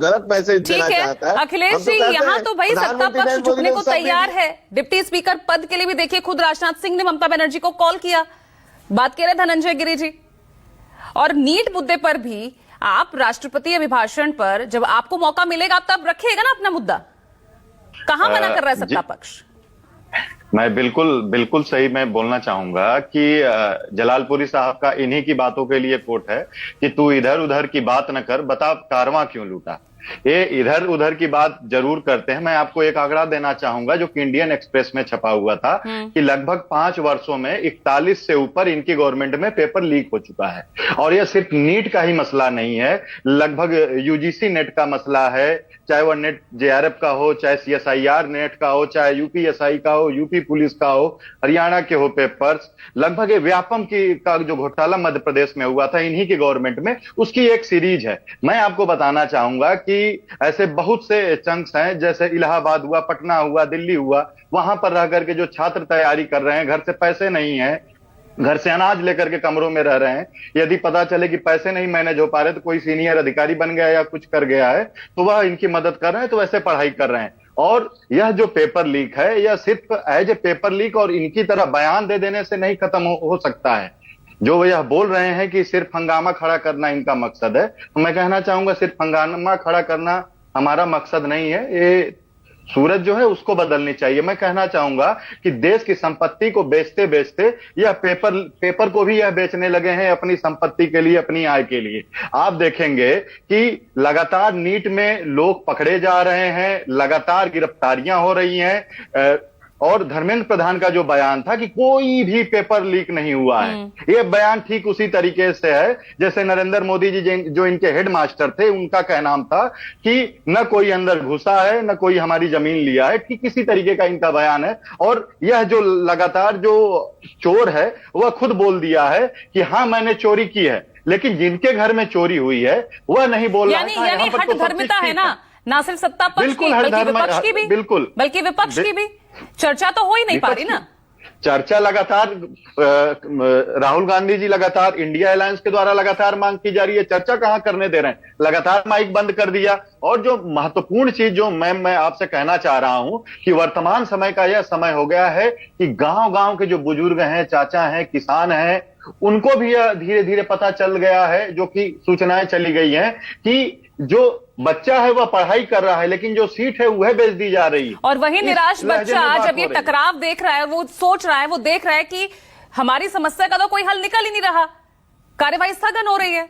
गलत मैसेज देना चाहता है। अखिलेश जी, यहाँ तो भाई सत्ता पक्ष झुकने को तैयार है। डिप्टी स्पीकर पद के लिए भी देखिए खुद राजनाथ सिंह ने ममता बनर्जी को कॉल किया, बात कह रहे धनंजय गिरी जी। और नीट मुद्दे पर भी आप राष्ट्रपति अभिभाषण पर जब आपको मौका मिलेगा आप तब रखिएगा ना अपना मुद्दा। कहां मना कर रहा है सत्ता पक्ष? मैं बिल्कुल सही मैं बोलना चाहूंगा कि जलालपुरी साहब का इन्हीं की बातों के लिए कोट है कि तू इधर उधर की बात न कर, बता कारवां क्यों लूटा। ये इधर उधर की बात जरूर करते हैं। मैं आपको एक आंकड़ा देना चाहूंगा जो कि इंडियन एक्सप्रेस में छपा हुआ था कि लगभग 5 वर्षों में 41 से ऊपर इनकी गवर्नमेंट में पेपर लीक हो चुका है। और यह सिर्फ नीट का ही मसला नहीं है, लगभग यूजीसी नेट का मसला है, चाहे वह नेट जेआरएफ का हो, चाहे सीएसआईआर नेट का हो, चाहे यूपीएसआई का हो, यूपी पुलिस का हो, हरियाणा के हो पेपर्स। लगभग व्यापम का जो घोटाला मध्य प्रदेश में हुआ था इन्हीं की गवर्नमेंट में, उसकी एक सीरीज है। मैं आपको बताना चाहूंगा कि ऐसे बहुत से चंक्स हैं, जैसे इलाहाबाद हुआ, पटना हुआ, दिल्ली हुआ, वहां पर रह करके जो छात्र तैयारी कर रहे हैं, घर से पैसे नहीं है, घर से अनाज लेकर के कमरों में रह रहे हैं, यदि पता चले कि पैसे नहीं मैनेज हो पा रहे तो कोई सीनियर अधिकारी बन गया या कुछ कर गया है तो वह इनकी मदद कर रहे हैं, तो वैसे पढ़ाई कर रहे हैं। और यह जो पेपर लीक है यह सिर्फ एज ए पेपर लीक और इनकी तरह बयान दे देने से नहीं खत्म हो सकता है। जो वो यह बोल रहे हैं कि सिर्फ हंगामा खड़ा करना इनका मकसद है, तो मैं कहना चाहूंगा सिर्फ हंगामा खड़ा करना हमारा मकसद नहीं है। ये सूरत जो है उसको बदलनी चाहिए। मैं कहना चाहूंगा कि देश की संपत्ति को बेचते बेचते यह पेपर को भी यह बेचने लगे हैं अपनी संपत्ति के लिए, अपनी आय के लिए। आप देखेंगे कि लगातार नीट में लोग पकड़े जा रहे हैं, लगातार गिरफ्तारियां हो रही हैं। और धर्मेंद्र प्रधान का जो बयान था कि कोई भी पेपर लीक नहीं हुआ है, ये बयान ठीक उसी तरीके से है जैसे नरेंद्र मोदी जी जो इनके हेडमास्टर थे उनका कहना था कि न कोई अंदर घुसा है न कोई हमारी जमीन लिया है। ठीक इसी तरीके का इनका बयान है। और यह जो लगातार जो चोर है वह खुद बोल दिया है कि हाँ मैंने चोरी की है, लेकिन जिनके घर में चोरी हुई है वह नहीं बोल रहा है। यानी हट धर्मिता है ना सिर्फ सत्ता पक्ष की बल्कि विपक्ष की भी, बल्कि विपक्ष की भी चर्चा तो हो ही नहीं पा रही ना। चर्चा लगातार राहुल गांधी जी लगातार इंडिया अलायंस के द्वारा लगातार मांग की जा रही है, चर्चा कहां करने दे रहे हैं, लगातार माइक बंद कर दिया। और जो महत्वपूर्ण चीज जो मैं आपसे कहना चाह रहा हूं कि वर्तमान समय का यह समय हो गया है कि गांव-गांव के जो बुजुर्ग हैं, चाचा हैं, किसान हैं, उनको भी यह धीरे धीरे पता चल गया है, जो कि सूचनाएं चली गई हैं कि जो बच्चा है वह पढ़ाई कर रहा है लेकिन जो सीट है वह बेच दी जा रही है। और वही निराश बच्चा जब ये टकराव देख रहा है, वो सोच रहा है, वो देख रहा है कि हमारी समस्या का तो कोई हल निकल ही नहीं रहा, कार्यवाही स्थगन हो रही है।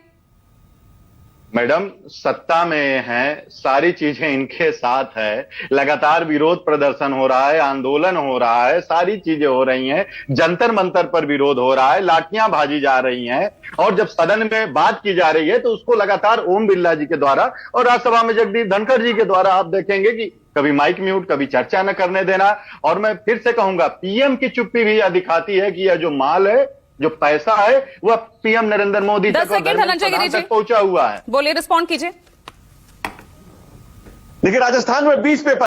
मैडम सत्ता में है, सारी चीजें इनके साथ है, लगातार विरोध प्रदर्शन हो रहा है, आंदोलन हो रहा है, सारी चीजें हो रही हैं, जंतर मंतर पर विरोध हो रहा है, लाठियां भाजी जा रही हैं। और जब सदन में बात की जा रही है तो उसको लगातार ओम बिरला जी के द्वारा और राज्यसभा में जगदीप धनखड़ जी के द्वारा आप देखेंगे कि कभी माइक म्यूट, कभी चर्चा न करने देना। और मैं फिर से कहूंगा पीएम की चुप्पी भी यह दिखाती है कि यह जो माल है, जो पैसा है, वह पीएम नरेंद्र मोदी तक पहुंचा हुआ है। बोलिए, रिस्पॉन्ड कीजिए। देखिए राजस्थान में 20 पेपर